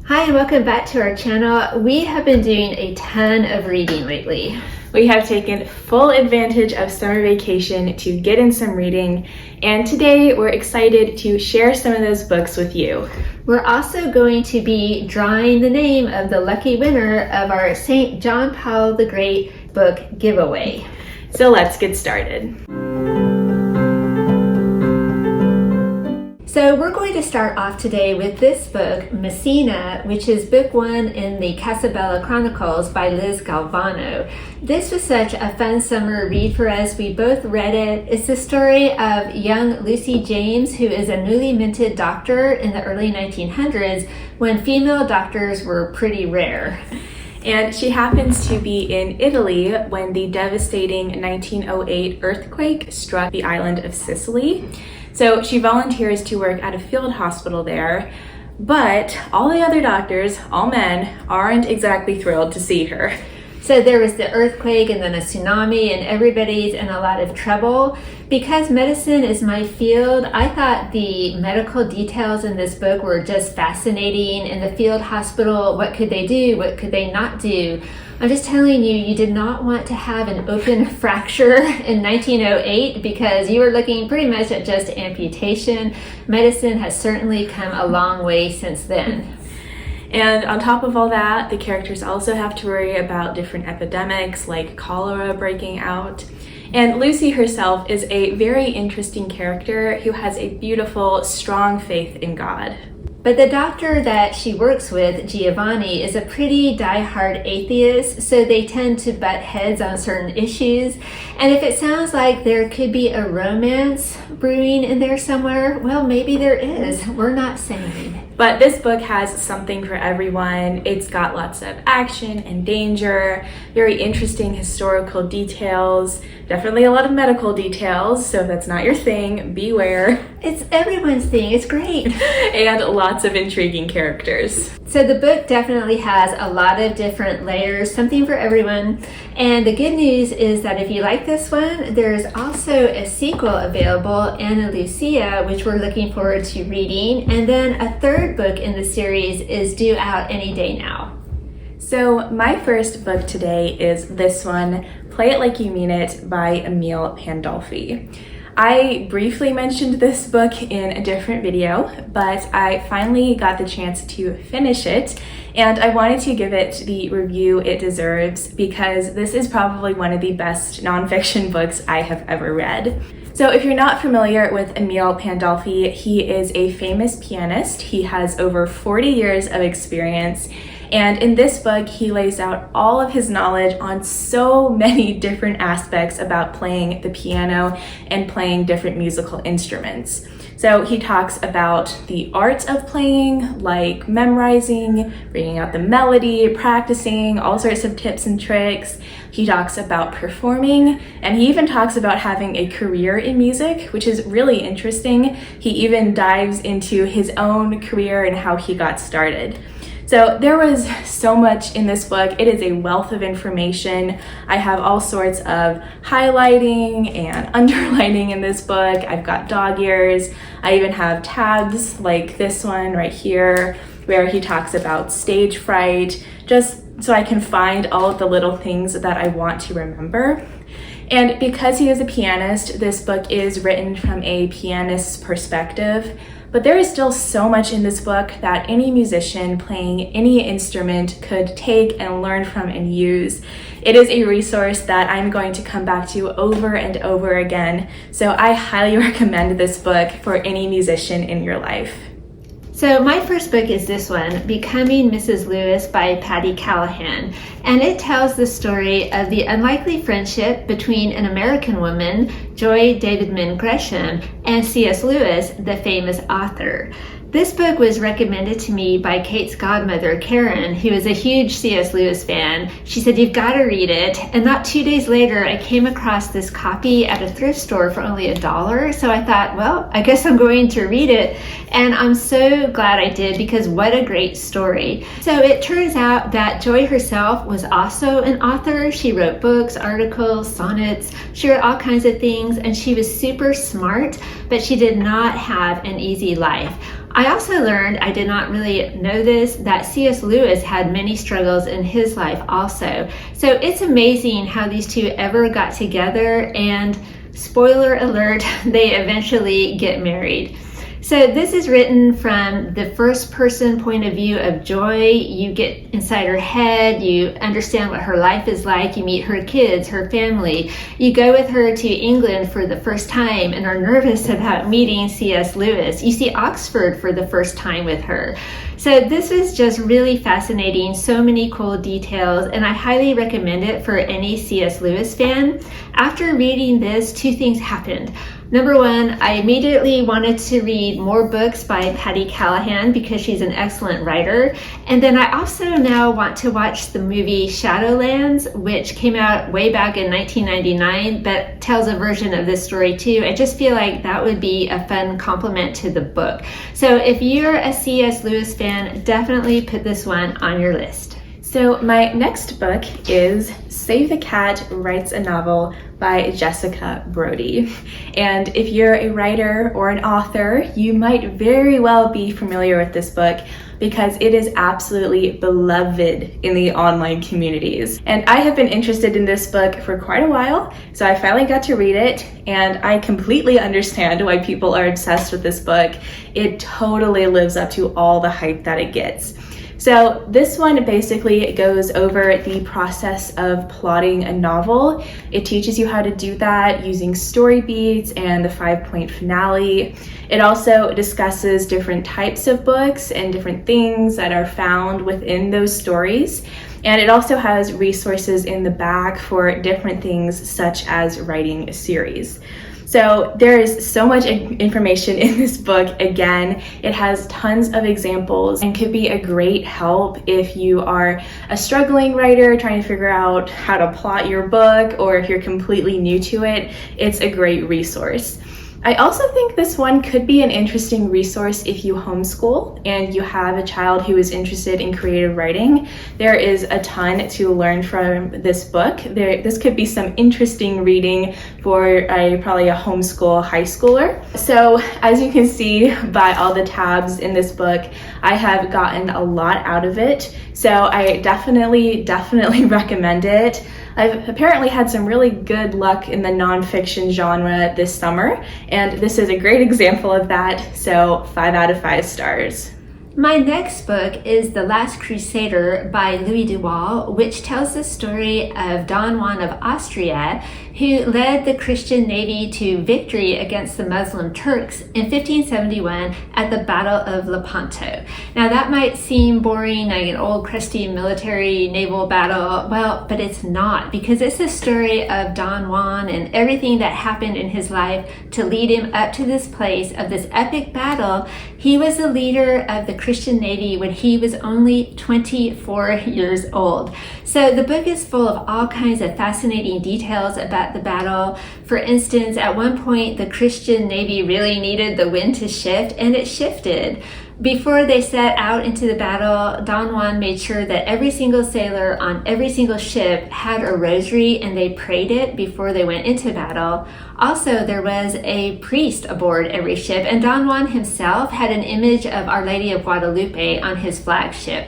Hi and welcome back to our channel. We have been doing a ton of reading lately. We have taken full advantage of summer vacation to get in some reading, and today we're excited to share some of those books with you. We're also going to be drawing the name of the lucky winner of our St. John Paul the Great book giveaway. So let's get started. So we're going to start off today with this book, Messina, which is book one in the Casabella Chronicles by Liz Galvano. This was such a fun summer read for us. We both read it. It's the story of young Lucy James, who is a newly minted doctor in the early 1900s when female doctors were pretty rare. And she happens to be in Italy when the devastating 1908 earthquake struck the island of Sicily. So she volunteers to work at a field hospital there, but all the other doctors, all men, aren't exactly thrilled to see her. So there was the earthquake and then a tsunami and everybody's in a lot of trouble. Because medicine is my field, I thought the medical details in this book were just fascinating. In the field hospital, what could they do? What could they not do? I'm just telling you, you did not want to have an open fracture in 1908 because you were looking pretty much at just amputation. Medicine has certainly come a long way since then. And on top of all that, the characters also have to worry about different epidemics like cholera breaking out. And Lucy herself is a very interesting character who has a beautiful, strong faith in God. But the doctor that she works with, Giovanni, is a pretty die-hard atheist, so they tend to butt heads on certain issues. And if it sounds like there could be a romance brewing in there somewhere, well, maybe there is. We're not saying. But this book has something for everyone. It's got lots of action and danger, very interesting historical details, definitely a lot of medical details, so if that's not your thing, beware. It's everyone's thing. It's great. And lots of intriguing characters. So the book definitely has a lot of different layers, something for everyone. And the good news is that if you like this one, there's also a sequel available, Anna Lucia, which we're looking forward to reading. And then a third book in the series is due out any day now. So my first book today is this one, Play It Like You Mean It by Emile Pandolfi. I briefly mentioned this book in a different video, but I finally got the chance to finish it, and I wanted to give it the review it deserves because this is probably one of the best nonfiction books I have ever read. So if you're not familiar with Emile Pandolfi, he is a famous pianist. He has over 40 years of experience. And in this book, he lays out all of his knowledge on so many different aspects about playing the piano and playing different musical instruments. So he talks about the art of playing, like memorizing, bringing out the melody, practicing, all sorts of tips and tricks. He talks about performing, and he even talks about having a career in music, which is really interesting. He even dives into his own career and how he got started. So there was so much in this book. It is a wealth of information. I have all sorts of highlighting and underlining in this book. I've got dog ears. I even have tabs like this one right here, where he talks about stage fright, just so I can find all of the little things that I want to remember. And because he is a pianist, this book is written from a pianist's perspective. But there is still so much in this book that any musician playing any instrument could take and learn from and use. It is a resource that I'm going to come back to over and over again, so I highly recommend this book for any musician in your life. So my first book is this one, Becoming Mrs. Lewis by Patty Callahan, and it tells the story of the unlikely friendship between an American woman, Joy Davidman Gresham, and C.S. Lewis, the famous author. This book was recommended to me by Kate's godmother, Karen, who is a huge C.S. Lewis fan. She said, "You've got to read it." And not 2 days later, I came across this copy at a thrift store for only $1. So I thought, well, I guess I'm going to read it. And I'm so glad I did because what a great story. So it turns out that Joy herself was also an author. She wrote books, articles, sonnets. She wrote all kinds of things. things, and she was super smart, but she did not have an easy life. I also learned, I did not really know this, that C.S. Lewis had many struggles in his life also. So it's amazing how these two ever got together, and spoiler alert, they eventually get married. So this is written from the first person point of view of Joy. You get inside her head, you understand what her life is like, you meet her kids, her family. You go with her to England for the first time and are nervous about meeting C.S. Lewis. You see Oxford for the first time with her. So this is just really fascinating, so many cool details, and I highly recommend it for any C.S. Lewis fan. After reading this, two things happened. Number one, I immediately wanted to read more books by Patti Callahan because she's an excellent writer. And then I also now want to watch the movie Shadowlands, which came out way back in 1999, but tells a version of this story too. I just feel like that would be a fun complement to the book. So if you're a C.S. Lewis fan, definitely put this one on your list. So my next book is Save the Cat Writes a Novel by Jessica Brody. And if you're a writer or an author, you might very well be familiar with this book because it is absolutely beloved in the online communities. And I have been interested in this book for quite a while, so I finally got to read it, and I completely understand why people are obsessed with this book. It totally lives up to all the hype that it gets. So this one basically goes over the process of plotting a novel. It teaches you how to do that using story beats and the 5-point finale. It also discusses different types of books and different things that are found within those stories. And it also has resources in the back for different things such as writing a series. So there is so much information in this book. Again, it has tons of examples and could be a great help if you are a struggling writer trying to figure out how to plot your book, or if you're completely new to it, it's a great resource. I also think this one could be an interesting resource if you homeschool and you have a child who is interested in creative writing. There is a ton to learn from this book. This could be some interesting reading for probably a homeschool high schooler. So as you can see by all the tabs in this book, I have gotten a lot out of it. So I definitely recommend it. I've apparently had some really good luck in the nonfiction genre this summer, and this is a great example of that, so 5 out of 5 stars. My next book is The Last Crusader by Louis de Waal, which tells the story of Don Juan of Austria, who led the Christian navy to victory against the Muslim Turks in 1571 at the Battle of Lepanto. Now that might seem boring, like an old crusty military naval battle, well, but it's not, because it's the story of Don Juan and everything that happened in his life to lead him up to this place of this epic battle. He was the leader of the Christian navy when he was only 24 years old. So the book is full of all kinds of fascinating details about the battle. For instance, at one point, the Christian navy really needed the wind to shift, and it shifted. Before they set out into the battle, Don Juan made sure that every single sailor on every single ship had a rosary, and they prayed it before they went into battle. Also, there was a priest aboard every ship, and Don Juan himself had an image of Our Lady of Guadalupe on his flagship.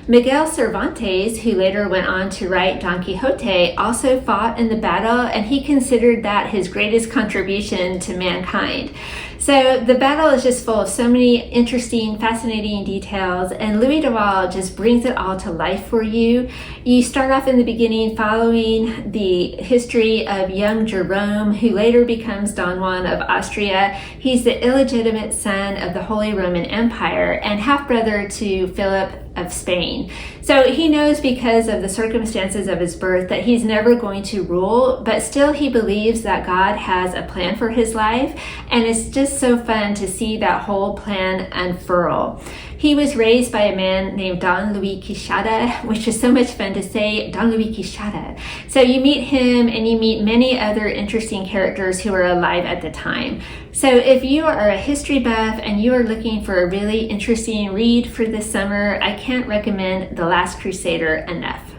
Miguel Cervantes, who later went on to write Don Quixote, also fought in the battle, and he considered that his greatest contribution to mankind. So the battle is just full of so many interesting, fascinating details, and Louis de Waal just brings it all to life for you. You start off in the beginning following the history of young Jerome, who later becomes Don Juan of Austria. He's the illegitimate son of the Holy Roman Empire and half-brother to Philip of Spain. So he knows, because of the circumstances of his birth, that he's never going to rule, but still he believes that God has a plan for his life, and it's just so fun to see that whole plan unfurl. He was raised by a man named Don Luis Quixada, which is so much fun to say, Don Luis Quixada. So you meet him, and you meet many other interesting characters who were alive at the time. So if you are a history buff and you are looking for a really interesting read for this summer, I can't recommend The Last Crusader enough.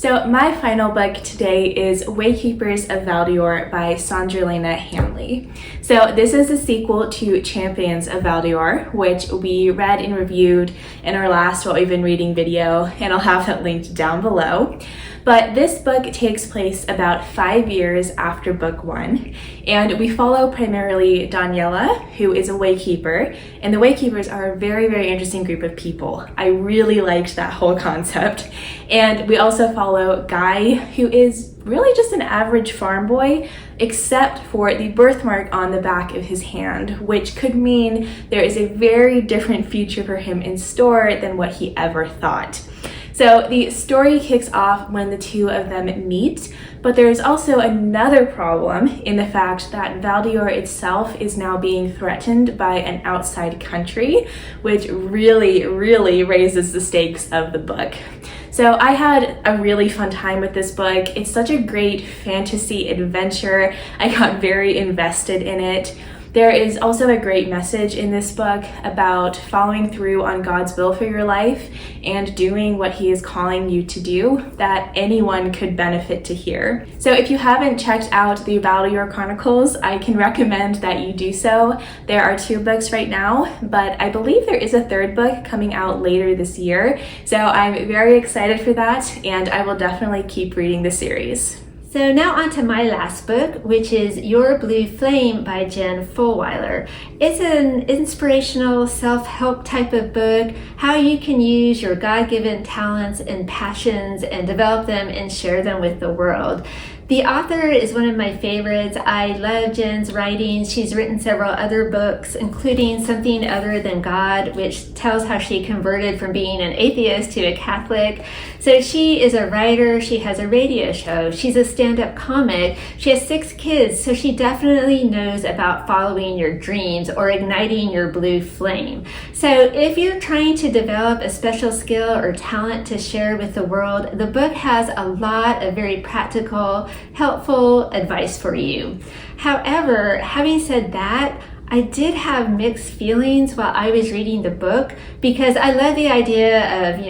So my final book today is Waykeepers of Valdeor by Sandralena Hanley. So this is a sequel to Champions of Valdeor, which we read and reviewed in our last What We've Been Reading video, and I'll have that linked down below. But this book takes place about 5 years after book 1, and we follow primarily Daniela, who is a waykeeper, and the waykeepers are a very, very interesting group of people. I really liked that whole concept. And we also follow Guy, who is really just an average farm boy, except for the birthmark on the back of his hand, which could mean there is a very different future for him in store than what he ever thought. So the story kicks off when the two of them meet, but there's also another problem in the fact that Valdeor itself is now being threatened by an outside country, which really, really raises the stakes of the book. So I had a really fun time with this book. It's such a great fantasy adventure. I got very invested in it. There is also a great message in this book about following through on God's will for your life and doing what He is calling you to do that anyone could benefit to hear. So if you haven't checked out the Valdeor Chronicles, I can recommend that you do so. There are 2 books right now, but I believe there is a 3rd book coming out later this year. So I'm very excited for that, and I will definitely keep reading the series. So now on to my last book, which is Your Blue Flame by Jen Fulwiler. It's an inspirational self-help type of book, how you can use your God-given talents and passions and develop them and share them with the world. The author is one of my favorites. I love Jen's writing. She's written several other books, including Something Other Than God, which tells how she converted from being an atheist to a Catholic. So she is a writer. She has a radio show. She's a stand-up comic. She has 6 kids, so she definitely knows about following your dreams or igniting your blue flame. So if you're trying to develop a special skill or talent to share with the world, the book has a lot of very practical, helpful advice for you. However, having said that, I did have mixed feelings while I was reading the book because I love the idea of,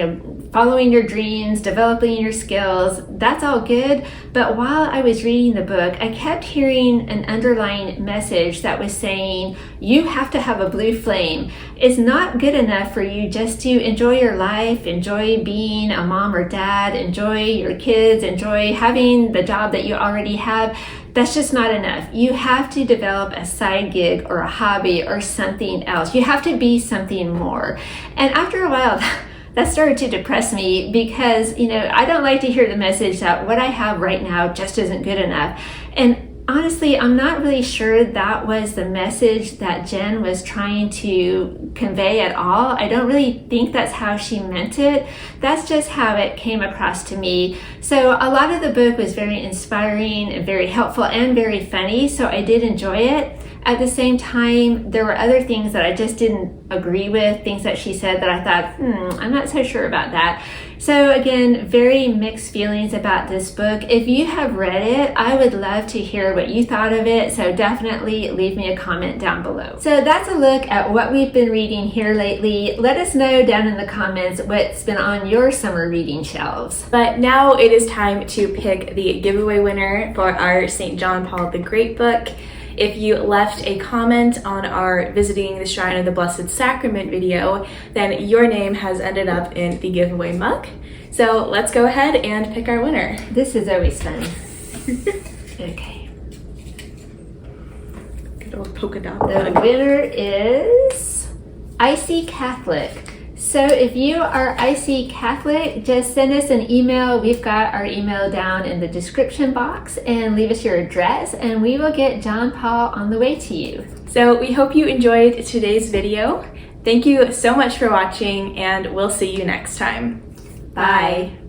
following your dreams, developing your skills. That's all good. But while I was reading the book, I kept hearing an underlying message that was saying, you have to have a blue flame. It's not good enough for you just to enjoy your life, enjoy being a mom or dad, enjoy your kids, enjoy having the job that you already have. That's just not enough. You have to develop a side gig or a hobby or something else. You have to be something more. And after a while, that started to depress me because, I don't like to hear the message that what I have right now just isn't good enough. And honestly, I'm not really sure that was the message that Jen was trying to convey at all. I don't really think that's how she meant it. That's just how it came across to me. So a lot of the book was very inspiring and very helpful and very funny, so I did enjoy it. At the same time, there were other things that I just didn't agree with, things that she said that I thought, I'm not so sure about that. So again, very mixed feelings about this book. If you have read it, I would love to hear what you thought of it, so definitely leave me a comment down below. So that's a look at what we've been reading here lately. Let us know down in the comments what's been on your summer reading shelves. But now it is time to pick the giveaway winner for our St. John Paul the Great book. If you left a comment on our Visiting the Shrine of the Blessed Sacrament video, then your name has ended up in the giveaway mug. So let's go ahead and pick our winner. This is always fun. Okay. Good old polka dot. The winner is Icy Catholic. So if you are Icy Catholic, just send us an email. We've got our email down in the description box, and leave us your address and we will get John Paul on the way to you. So we hope you enjoyed today's video. Thank you so much for watching, and we'll see you next time. Bye.